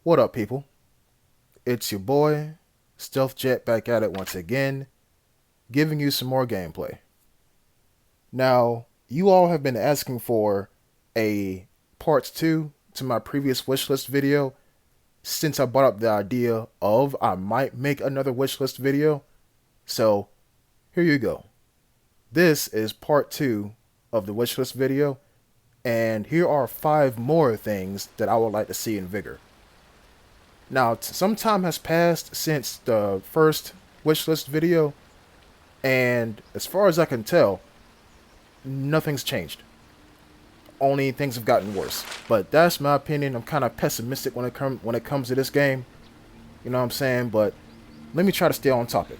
What up, people? It's your boy, Stealth Jet, back at it once again, giving you some more gameplay. Now, you all have been asking for a part 2 to my previous wishlist video since I brought up the idea of I might make another wishlist video. So, here you go. This is part 2 of the wishlist video, and here are 5 more things that I would like to see in Vigor. Now, some time has passed since the first wishlist video, and as far as I can tell, nothing's changed. Only things have gotten worse. But that's my opinion. I'm kind of pessimistic when it comes to this game. You know what I'm saying? But let me try to stay on topic.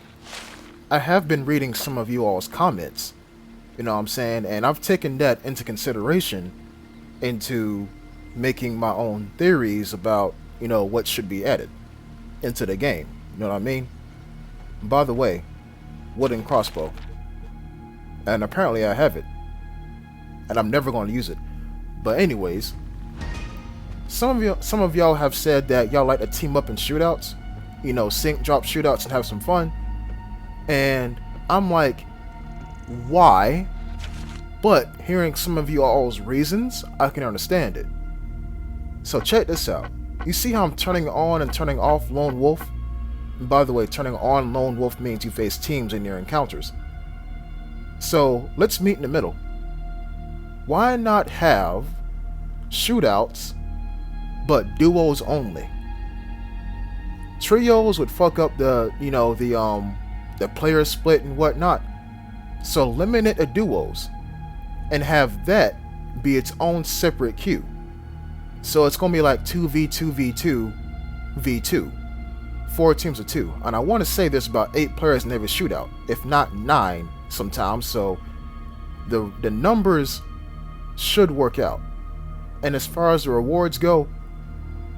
I have been reading some of you all's comments. You know what I'm saying? And I've taken that into consideration into making my own theories about what should be added into the game. You know what I mean? By the way, wooden crossbow. And apparently I have it. And I'm never going to use it. But anyways, some of y'all have said that y'all like to team up in shootouts. Sync drop shootouts and have some fun. And I'm like, why? But hearing some of you all's reasons, I can understand it. So check this out. You see how I'm turning on and turning off Lone Wolf? And by the way, turning on Lone Wolf means you face teams in your encounters. So let's meet in the middle. Why not have shootouts, but duos only? Trios would fuck up the player split and whatnot. So limit it to duos, and have that be its own separate queue. So it's gonna be like 2v2v2 v2, 4 teams of 2, and I want to say there's about 8 players in every shootout, if not 9 sometimes. So the numbers should work out. And as far as the rewards go,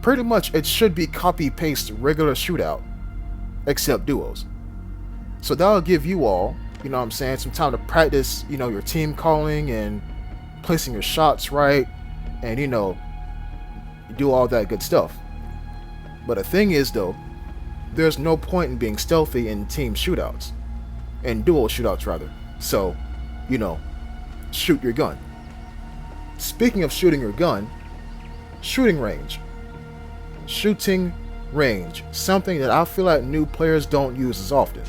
pretty much it should be copy paste regular shootout, except duos. So that'll give you all, some time to practice, your team calling and placing your shots right, and do all that good stuff. But the thing is though, there's no point in being stealthy in team shootouts, in duo shootouts rather. So, shoot your gun. Speaking of shooting your gun, shooting range. Shooting range, something that I feel like new players don't use as often.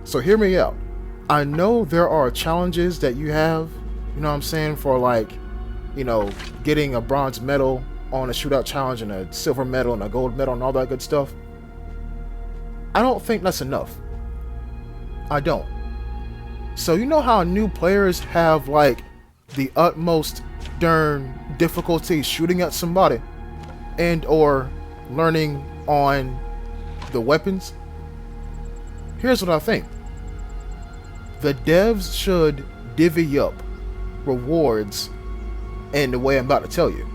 So hear me out. I know there are challenges that you have, for like, getting a bronze medal on a shootout challenge and a silver medal and a gold medal and all that good stuff. I don't think that's enough. I don't. So you know how new players have like the utmost darn difficulty shooting at somebody and or learning on the weapons? Here's what I think. The devs should divvy up rewards in the way I'm about to tell you.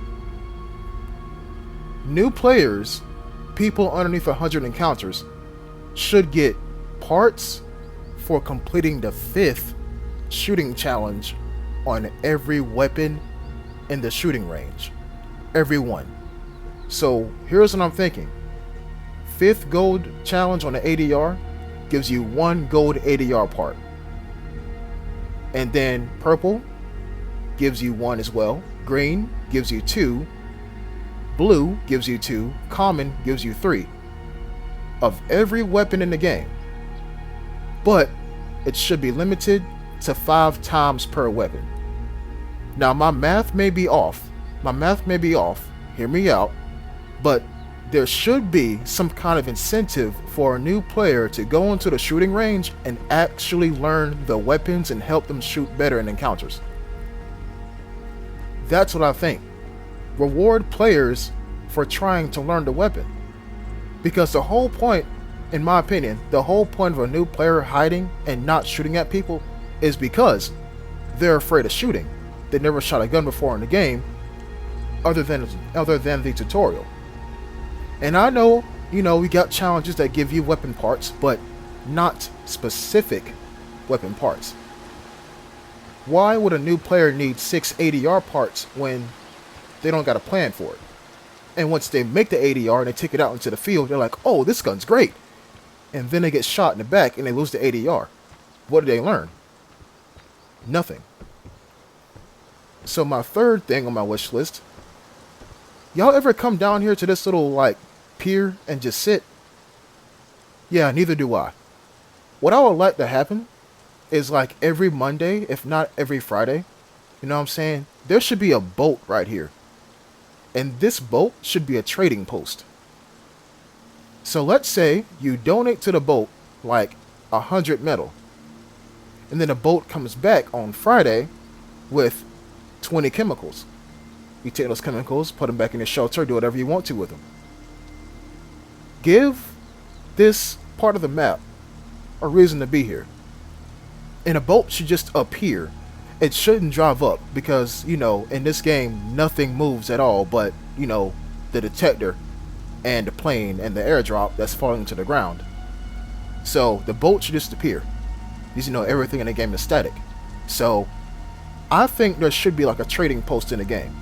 New players, people underneath 100 encounters, should get parts for completing the 5th shooting challenge on every weapon in the shooting range. Every one. So here's what I'm thinking. 5th gold challenge on the ADR gives you 1 gold ADR part. And then purple gives you 1 as well. Green gives you 2. Blue gives you 2. Common gives you 3. Of every weapon in the game. But it should be limited to 5 times per weapon. Now my math may be off. Hear me out. But there should be some kind of incentive for a new player to go into the shooting range and actually learn the weapons and help them shoot better in encounters. That's what I think. Reward players for trying to learn the weapon. Because the whole point, in my opinion, the whole point of a new player hiding and not shooting at people is because they're afraid of shooting. They never shot a gun before in the game, other than the tutorial. And I know, we got challenges that give you weapon parts, but not specific weapon parts. Why would a new player need 6 ADR parts when they don't got a plan for it? And once they make the ADR and they take it out into the field, they're like, oh, this gun's great. And then they get shot in the back and they lose the ADR. What did they learn? Nothing. So my third thing on my wish list, y'all ever come down here to this little like pier and just sit? Yeah, neither do I. What I would like to happen is like every Monday, if not every Friday, you know what I'm saying? There should be a boat right here. And this boat should be a trading post. So let's say you donate to the boat like 100 metal. And then the boat comes back on Friday with 20 chemicals. You take those chemicals, put them back in your shelter, do whatever you want to with them. Give this part of the map a reason to be here. And a boat should just appear. It shouldn't drive up because, you know, in this game, nothing moves at all but, you know, the detector and the plane and the airdrop that's falling to the ground. So the boat should just appear. Because, you know, everything in the game is static. So I think there should be like a trading post in the game.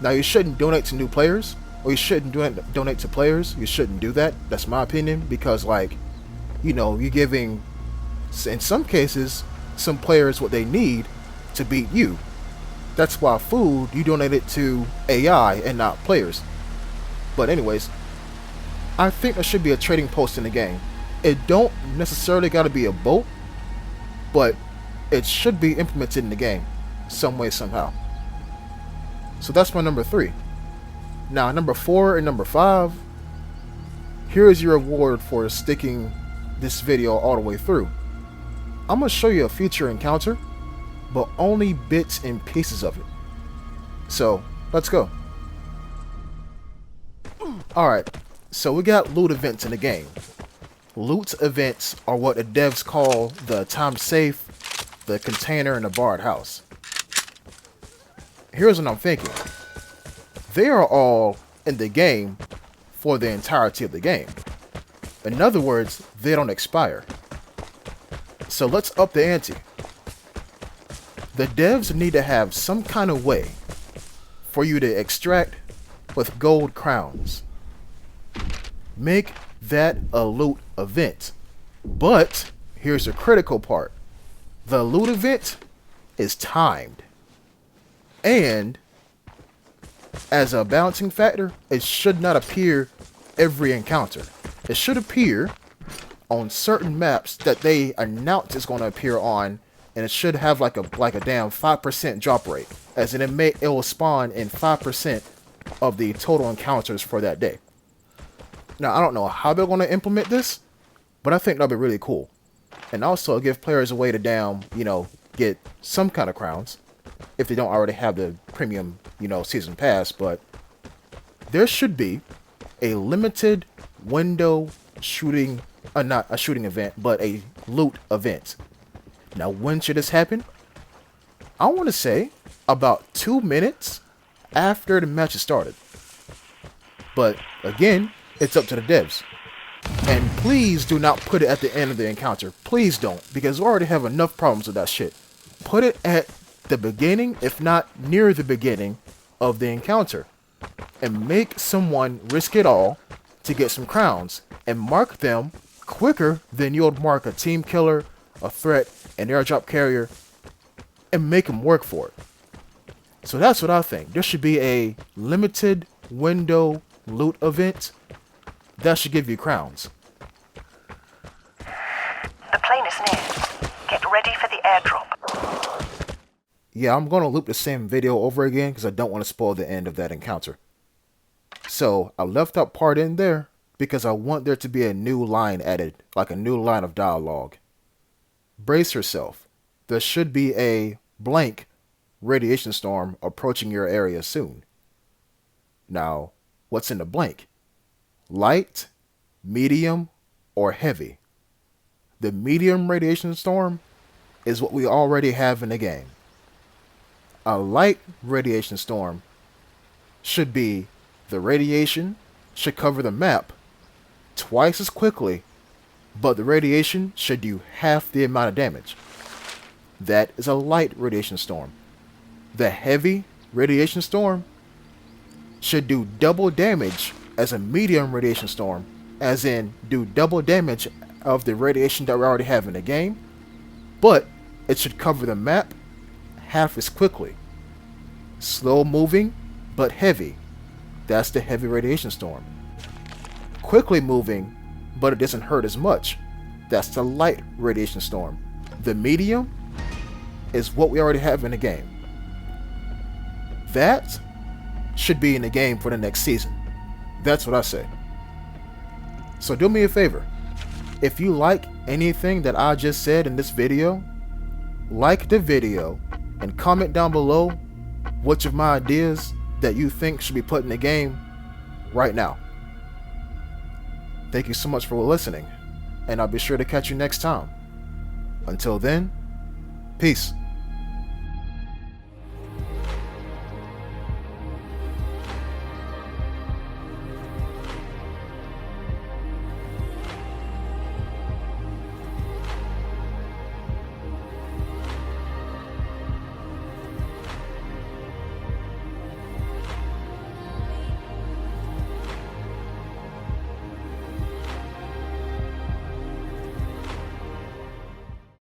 Now, you shouldn't donate to new players, or you shouldn't donate to players. You shouldn't do that. That's my opinion, because, like, you know, you're giving, in some cases, some players what they need to beat you. That's why food, you donate it to AI and not players. But anyways, I think there should be a trading post in the game. It don't necessarily got to be a boat, but it should be implemented in the game some way, somehow. So that's my number 3. Now, number 4 and number 5, here is your reward for sticking this video all the way through. I'm going to show you a future encounter, but only bits and pieces of it. So, let's go. Alright, so we got loot events in the game. Loot events are what the devs call the time safe, the container, and the barred house. Here's what I'm thinking. They are all in the game for the entirety of the game. In other words, they don't expire. So let's up the ante. The devs need to have some kind of way for you to extract with gold crowns. Make that a loot event. But here's the critical part. The loot event is timed. And as a balancing factor, it should not appear every encounter. It should appear on certain maps that they announce it's going to appear on, and it should have like a damn 5% drop rate, as in it will spawn in 5% of the total encounters for that day. Now, I don't know how they're going to implement this, but I think that'll be really cool. And also give players a way to get some kind of crowns if they don't already have the premium, season pass. But there should be a limited window shooting, not a shooting event, but a loot event. Now, when should this happen? I want to say about 2 minutes after the match has started. But again, it's up to the devs. And please do not put it at the end of the encounter. Please don't, because we already have enough problems with that shit. Put it at the beginning, if not near the beginning of the encounter. And make someone risk it all to get some crowns. And mark them quicker than you would mark a team killer, a threat, an airdrop carrier. And make them work for it. So that's what I think. There should be a limited window loot event that should give you crowns. The plane is near. Get ready for the airdrop. Yeah, I'm going to loop the same video over again because I don't want to spoil the end of that encounter. So I left that part in there because I want there to be a new line added, like a new line of dialogue. Brace yourself. There should be a blank radiation storm approaching your area soon. Now, what's in the blank? Light, medium, or heavy? The medium radiation storm is what we already have in the game. A light radiation storm should be the radiation should cover the map twice as quickly, but the radiation should do half the amount of damage. That is a light radiation storm. The heavy radiation storm should do double damage as a medium radiation storm, as in do double damage of the radiation that we already have in the game, but it should cover the map half as quickly. Slow moving, but heavy. That's the heavy radiation storm. Quickly moving, but it doesn't hurt as much. That's the light radiation storm. The medium is what we already have in the game. That should be in the game for the next season. That's what I say. So do me a favor. If you like anything that I just said in this video, like the video and comment down below which of my ideas that you think should be put in the game right now. Thank you so much for listening, and I'll be sure to catch you next time. Until then, peace.